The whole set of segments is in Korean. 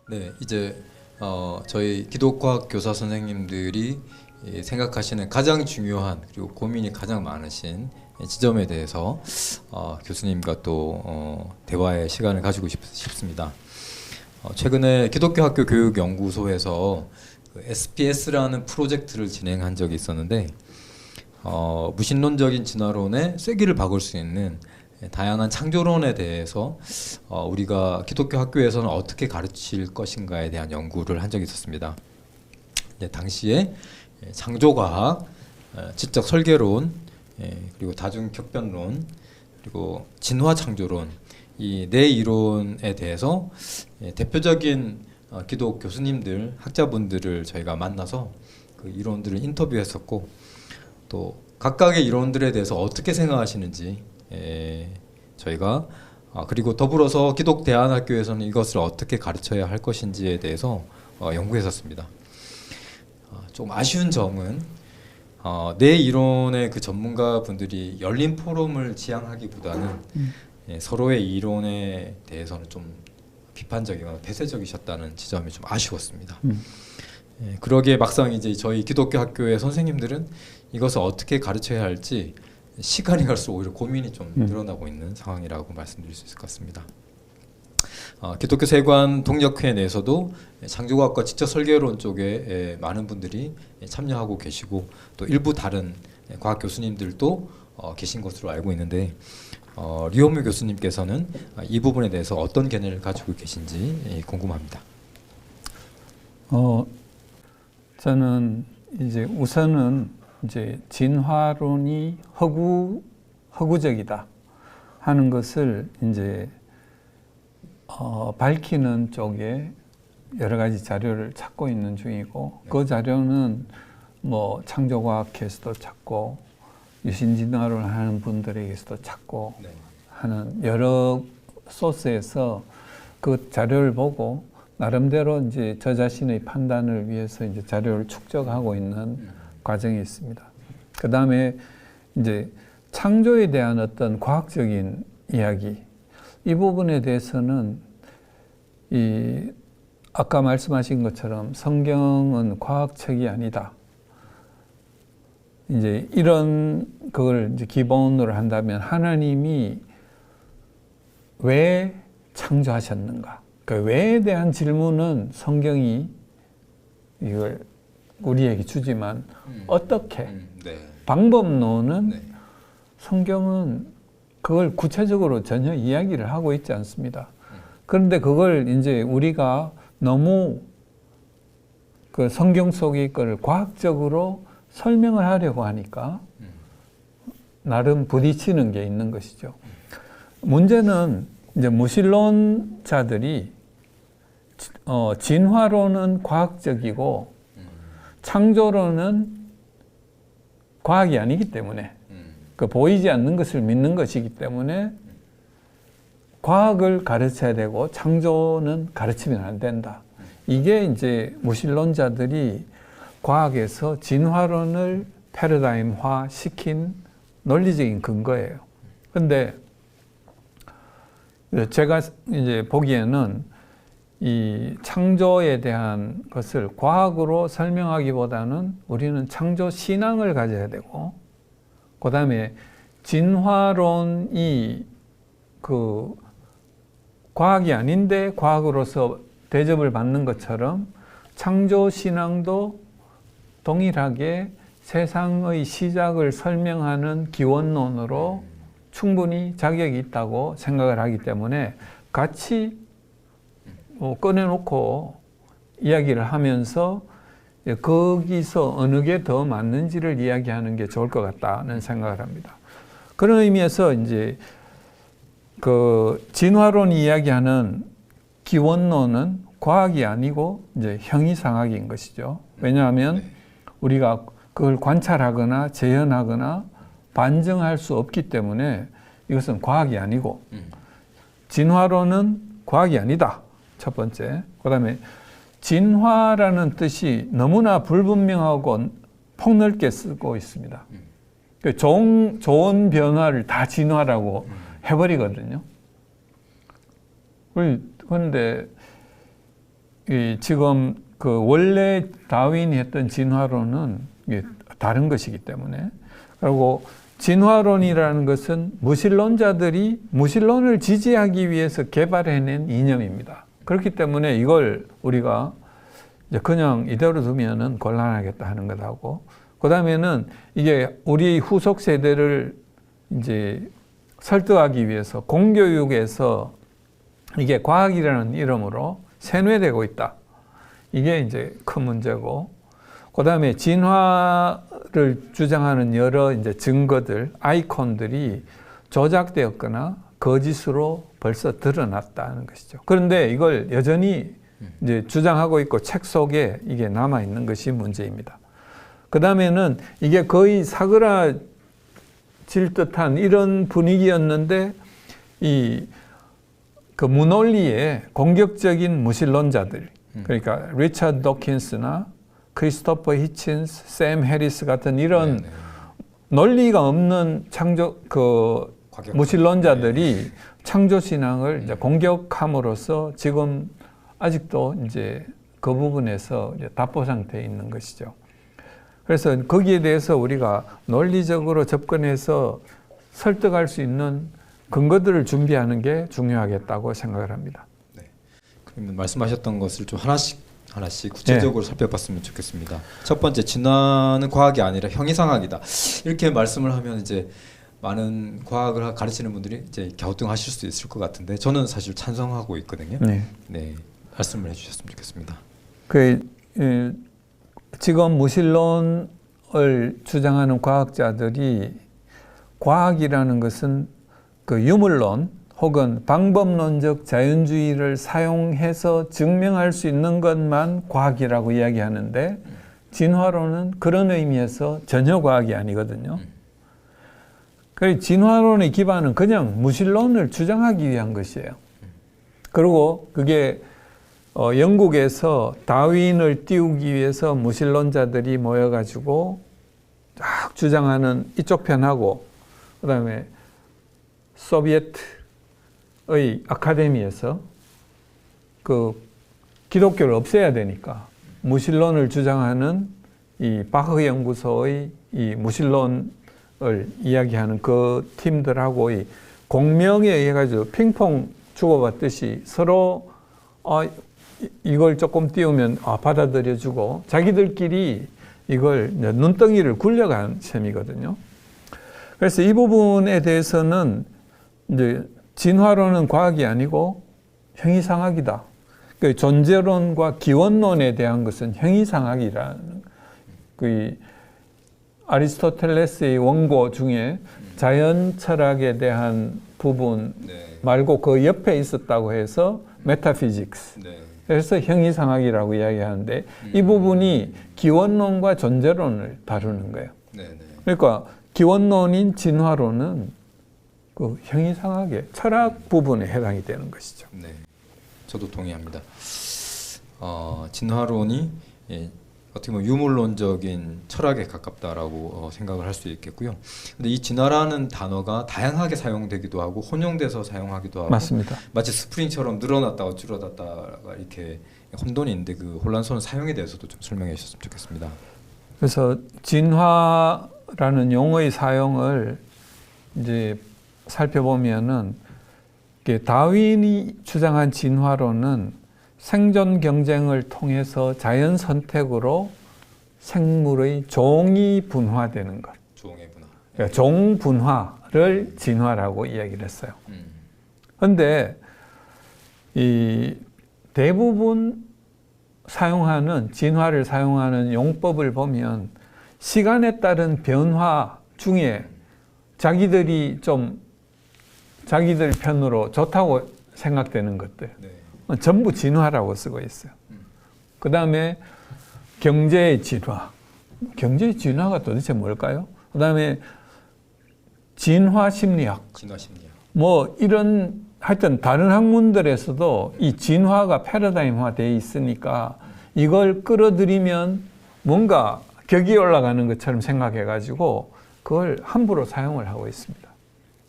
네, 이제 저희 기독과학 교사 선생님들이 생각하시는 가장 중요한 그리고 고민이 가장 많으신 지점에 대해서 교수님과 또 대화의 시간을 가지고 싶습니다. 최근에 기독교 학교 교육연구소에서 그 SPS라는 프로젝트를 진행한 적이 있었는데 무신론적인 진화론에 쐐기를 박을 수 있는 다양한 창조론에 대해서 우리가 기독교 학교에서는 어떻게 가르칠 것인가에 대한 연구를 한 적이 있었습니다. 당시에 창조과학, 지적 설계론, 그리고 다중격변론, 그리고 진화창조론 이 네 이론에 대해서 대표적인 기독 교수님들, 학자분들을 저희가 만나서 그 이론들을 인터뷰했었고 또 각각의 이론들에 대해서 어떻게 생각하시는지 저희가 그리고 더불어서 기독대안학교에서는 이것을 어떻게 가르쳐야 할 것인지에 대해서 연구했었습니다. 좀 아쉬운 점은 내 이론의 그 전문가분들이 열린 포럼을 지향하기보다는 서로의 이론에 대해서는 좀 비판적이거나 폐쇄적이셨다는 지점이 좀 아쉬웠습니다. 그러기에 막상 이제 저희 기독교 학교의 선생님들은 이것을 어떻게 가르쳐야 할지 시간이 갈수록 오히려 고민이 좀 늘어나고 있는 상황이라고 말씀드릴 수 있을 것 같습니다. 기독교 세관 동력회 내에서도 창조과학과 지적 설계론 쪽에 많은 분들이 참여하고 계시고 또 일부 다른 과학 교수님들도 계신 것으로 알고 있는데 류현무 교수님께서는 이 부분에 대해서 어떤 견해를 가지고 계신지 궁금합니다. 저는 이제 우선은 이제 진화론이 허구적이다 하는 것을 이제 밝히는 쪽에 여러 가지 자료를 찾고 있는 중이고 그 자료는 뭐 창조과학에서도 찾고 유신진화론을 하는 분들에게서도 찾고 하는 여러 소스에서 그 자료를 보고 나름대로 이제 저 자신의 판단을 위해서 이제 자료를 축적하고 있는 과정이 있습니다. 그 다음에 이제 창조에 대한 어떤 과학적인 이야기, 이 부분에 대해서는 아까 말씀하신 것처럼 성경은 과학책이 아니다. 이제 이런 그걸 이제 기본으로 한다면 하나님이 왜 창조하셨는가? 그 왜에 대한 질문은 성경이 이걸 우리에게 주지만 어떻게 방법론은 성경은 그걸 구체적으로 전혀 이야기를 하고 있지 않습니다. 그런데 그걸 이제 우리가 너무 그 성경 속의 걸 과학적으로 설명을 하려고 하니까 나름 부딪히는 게 있는 것이죠. 문제는 이제 무신론자들이 진화론은 과학적이고 창조론은 과학이 아니기 때문에 그 보이지 않는 것을 믿는 것이기 때문에 과학을 가르쳐야 되고 창조는 가르치면 안 된다. 이게 이제 무신론자들이 과학에서 진화론을 패러다임화 시킨 논리적인 근거예요. 그런데 제가 이제 보기에는 이 창조에 대한 것을 과학으로 설명하기보다는 우리는 창조 신앙을 가져야 되고, 그 다음에 진화론이 그 과학이 아닌데 과학으로서 대접을 받는 것처럼 창조 신앙도 동일하게 세상의 시작을 설명하는 기원론으로 충분히 자격이 있다고 생각을 하기 때문에 같이 꺼내놓고 이야기를 하면서 거기서 어느 게 더 맞는지를 이야기하는 게 좋을 것 같다는 생각을 합니다. 그런 의미에서 이제 그 진화론이 이야기하는 기원론은 과학이 아니고 이제 형이상학인 것이죠. 왜냐하면 우리가 그걸 관찰하거나 재현하거나 반증할 수 없기 때문에 이것은 과학이 아니고 진화론은 과학이 아니다. 첫 번째. 그 다음에 진화라는 뜻이 너무나 불분명하고 폭넓게 쓰고 있습니다. 좋은 변화를 다 진화라고 해버리거든요. 그런데 지금 그 원래 다윈이 했던 진화론은 이게 다른 것이기 때문에, 그리고 진화론이라는 것은 무신론자들이 무신론을 지지하기 위해서 개발해낸 이념입니다. 그렇기 때문에 이걸 우리가 이제 그냥 이대로 두면은 곤란하겠다 하는 것하고, 그 다음에는 이게 우리 후속 세대를 이제 설득하기 위해서 공교육에서 이게 과학이라는 이름으로 세뇌되고 있다. 이게 이제 큰 문제고, 그 다음에 진화를 주장하는 여러 이제 증거들, 아이콘들이 조작되었거나 거짓으로 벌써 드러났다는 것이죠. 그런데 이걸 여전히 이제 주장하고 있고 책 속에 이게 남아 있는 것이 문제입니다. 그 다음에는 이게 거의 사그라질 듯한 이런 분위기였는데, 그 무논리의 공격적인 무신론자들, 그러니까 리처드 도킨스나 크리스토퍼 히친스, 샘 해리스 같은 이런 논리가 없는 무신론자들이 창조 신앙을 이제 공격함으로써 지금 아직도 이제 그 부분에서 이제 답보 상태에 있는 것이죠. 그래서 거기에 대해서 우리가 논리적으로 접근해서 설득할 수 있는 근거들을 준비하는 게 중요하겠다고 생각을 합니다. 네. 그러면 말씀하셨던 것을 좀 하나씩 구체적으로 살펴봤으면 좋겠습니다. 첫 번째, 진화는 과학이 아니라 형이상학이다. 이렇게 말씀을 하면 이제 많은 과학을 가르치는 분들이 이제 갸우뚱하실 수 있을 것 같은데, 저는 사실 찬성하고 있거든요. 네, 말씀을 해주셨으면 좋겠습니다. 지금 무신론을 주장하는 과학자들이 과학이라는 것은 그 유물론 혹은 방법론적 자연주의를 사용해서 증명할 수 있는 것만 과학이라고 이야기하는데, 진화론은 그런 의미에서 전혀 과학이 아니거든요. 그래서 진화론의 기반은 그냥 무신론을 주장하기 위한 것이에요. 그리고 그게 영국에서 다윈을 띄우기 위해서 무신론자들이 모여가지고 쫙 주장하는 이쪽 편하고, 그 다음에 소비에트의 아카데미에서 그 기독교를 없애야 되니까 무신론을 주장하는 이 바흐 연구소의 이 무신론을 이야기하는 그 팀들하고 이 공명에 의해 가지고 핑퐁 주고받듯이 서로 이걸 조금 띄우면 받아들여주고 자기들끼리 이걸 눈덩이를 굴려간 셈이거든요. 그래서 이 부분에 대해서는 이제 진화론은 과학이 아니고 형이상학이다. 그 존재론과 기원론에 대한 것은 형이상학이라는 그 아리스토텔레스의 원고 중에 자연 철학에 대한 부분 말고 그 옆에 있었다고 해서 메타피직스. 그래서 형이상학이라고 이야기하는데 이 부분이 기원론과 존재론을 다루는 거예요. 그러니까 기원론인 진화론은 그 형이상학의 철학 부분에 해당이 되는 것이죠. 네, 저도 동의합니다. 진화론이 어떻게 보면 유물론적인 철학에 가깝다라고 생각을 할 수 있겠고요. 근데 이 진화라는 단어가 다양하게 사용되기도 하고 혼용돼서 사용하기도 하고, 맞습니다. 마치 스프링처럼 늘어났다가 줄어들었다가 이렇게 혼돈이 있는데 그 혼란스러운 사용에 대해서도 좀 설명해 주셨으면 좋겠습니다. 그래서 진화라는 용어의 사용을 이제 살펴보면은 다윈이 주장한 진화론은 생존 경쟁을 통해서 자연 선택으로 생물의 종이 분화되는 것. 종의 분화. 그러니까 종 분화를 진화라고 이야기를 했어요. 그런데 이 대부분 진화를 사용하는 용법을 보면 시간에 따른 변화 중에 자기들 편으로 좋다고 생각되는 것들 전부 진화라고 쓰고 있어요. 그 다음에 경제의 진화. 경제의 진화가 도대체 뭘까요? 그 다음에 진화 심리학. 뭐 이런 하여튼 다른 학문들에서도 이 진화가 패러다임화 되어 있으니까 이걸 끌어들이면 뭔가 격이 올라가는 것처럼 생각해 가지고 그걸 함부로 사용을 하고 있습니다.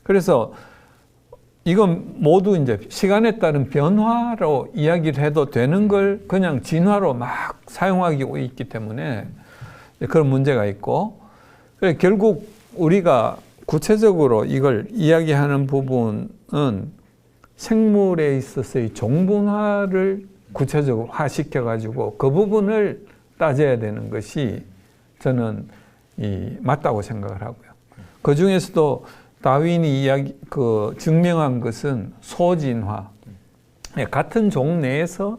그래서 이건 모두 이제 시간에 따른 변화로 이야기를 해도 되는 걸 그냥 진화로 막 사용하고 있기 때문에 그런 문제가 있고, 결국 우리가 구체적으로 이걸 이야기하는 부분은 생물에 있어서의 종분화를 구체적으로 화시켜가지고 그 부분을 따져야 되는 것이 저는 맞다고 생각을 하고요. 그 중에서도 다윈이 증명한 것은 소진화. 같은 종 내에서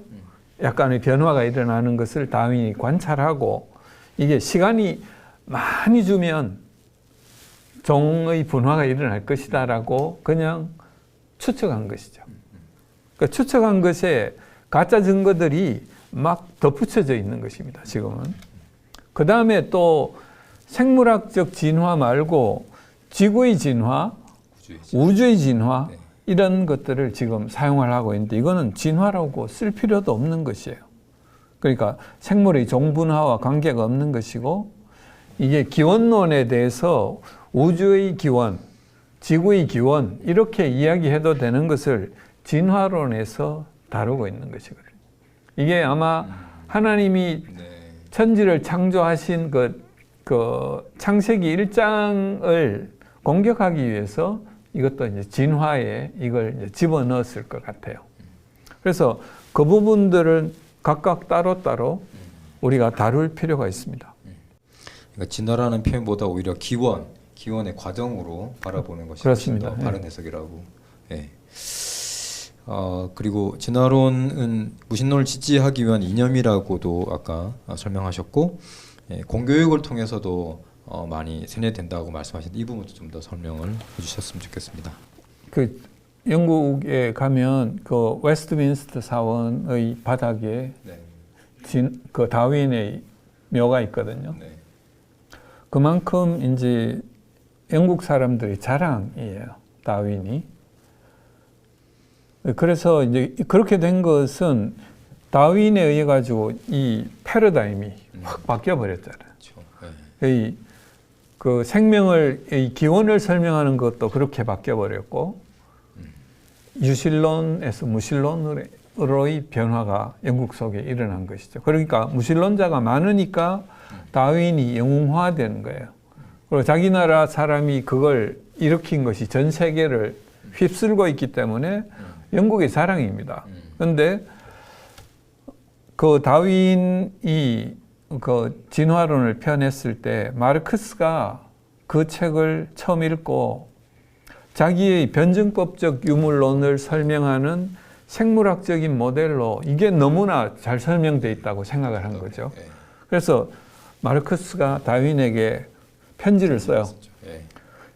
약간의 변화가 일어나는 것을 다윈이 관찰하고 이게 시간이 많이 주면 종의 분화가 일어날 것이다라고 그냥 추측한 것이죠. 그러니까 추측한 것에 가짜 증거들이 막 덧붙여져 있는 것입니다. 지금은. 그 다음에 또 생물학적 진화 말고 지구의 진화, 우주의 진화 네. 이런 것들을 지금 사용을 하고 있는데 이거는 진화라고 쓸 필요도 없는 것이에요. 그러니까 생물의 종분화와 관계가 없는 것이고 이게 기원론에 대해서 우주의 기원, 지구의 기원 이렇게 이야기해도 되는 것을 진화론에서 다루고 있는 것이거든요. 이게 아마 하나님이 천지를 창조하신 그 창세기 1장을 공격하기 위해서 이것도 이제 진화에 이걸 이제 집어넣었을 것 같아요. 그래서 그 부분들은 각각 따로따로 우리가 다룰 필요가 있습니다. 그러니까 진화라는 표현보다 오히려 기원의 과정으로 바라보는 것이 그렇습니다. 훨씬 더 바른 해석이라고. 예. 그리고 진화론은 무신론을 지지하기 위한 이념이라고도 아까 설명하셨고, 예, 공교육을 통해서도 많이 세뇌된다고 말씀하셨는데 이 부분도 좀 더 설명을 해주셨으면 좋겠습니다. 그 영국에 가면 그 웨스트민스터 사원의 바닥에 네. 그 다윈의 묘가 있거든요. 네. 그만큼 이제 영국 사람들의 자랑이에요. 다윈이. 그래서 이제 그렇게 된 것은 다윈에 의해 가지고 이 패러다임이 확 바뀌어 버렸잖아요. 그렇죠. 네. 그 생명을 이 기원을 설명하는 것도 그렇게 바뀌어 버렸고 유실론에서 무실론으로의 변화가 영국 속에 일어난 것이죠. 그러니까 무실론자가 많으니까 다윈이 영웅화되는 거예요. 그리고 자기 나라 사람이 그걸 일으킨 것이 전 세계를 휩쓸고 있기 때문에 영국의 자랑입니다. 그런데 그 다윈이 그 진화론을 펴냈을 때 마르크스가 그 책을 처음 읽고 자기의 변증법적 유물론을 설명하는 생물학적인 모델로 이게 너무나 잘 설명되어 있다고 생각을 한 거죠. 그래서 마르크스가 다윈에게 편지를 써요.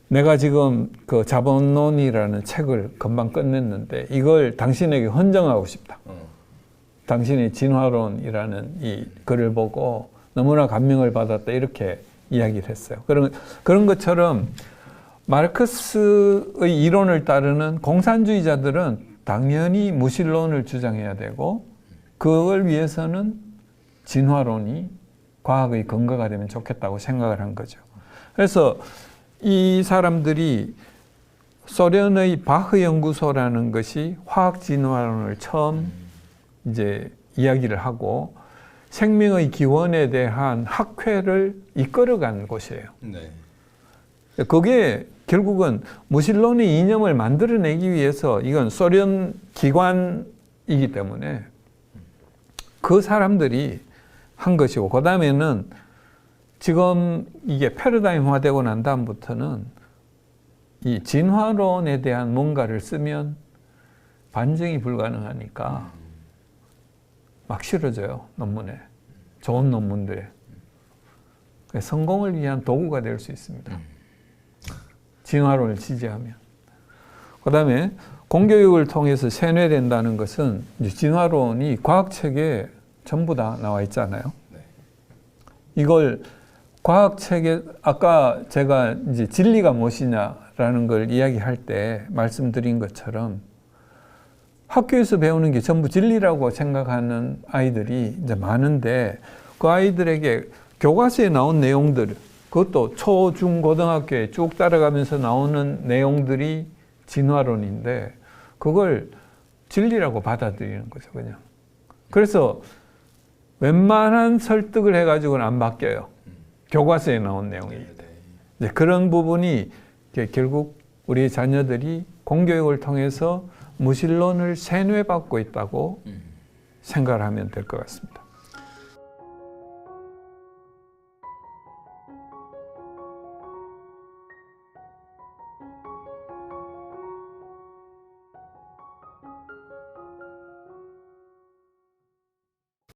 내가 지금 그 자본론이라는 책을 금방 끝냈는데 이걸 당신에게 헌정하고 싶다. 당신의 진화론이라는 이 글을 보고 너무나 감명을 받았다. 이렇게 이야기를 했어요. 그런 것처럼 마르크스의 이론을 따르는 공산주의자들은 당연히 무신론을 주장해야 되고 그걸 위해서는 진화론이 과학의 근거가 되면 좋겠다고 생각을 한 거죠. 그래서 이 사람들이 소련의 바흐 연구소라는 것이 화학 진화론을 처음 이제 이야기를 하고 생명의 기원에 대한 학회를 이끌어간 곳이에요. 네. 그게 결국은 무신론의 이념을 만들어내기 위해서 이건 소련 기관이기 때문에 그 사람들이 한 것이고 그 다음에는 지금 이게 패러다임화되고 난 다음부터는 이 진화론에 대한 뭔가를 쓰면 반증이 불가능하니까 막 실어져요. 논문에. 좋은 논문들에. 성공을 위한 도구가 될 수 있습니다. 진화론을 지지하면. 그 다음에 공교육을 통해서 세뇌된다는 것은 진화론이 과학책에 전부 다 나와 있잖아요. 이걸 과학책에 아까 제가 이제 진리가 무엇이냐라는 걸 이야기할 때 말씀드린 것처럼 학교에서 배우는 게 전부 진리라고 생각하는 아이들이 이제 많은데 그 아이들에게 교과서에 나온 내용들, 그것도 초, 중, 고등학교에 쭉 따라가면서 나오는 내용들이 진화론인데 그걸 진리라고 받아들이는 거죠, 그냥. 그래서 웬만한 설득을 해가지고는 안 바뀌어요. 교과서에 나온 내용이. 이제 그런 부분이 결국 우리 자녀들이 공교육을 통해서 무신론을 세뇌받고 있다고 생각을 하면 될 것 같습니다.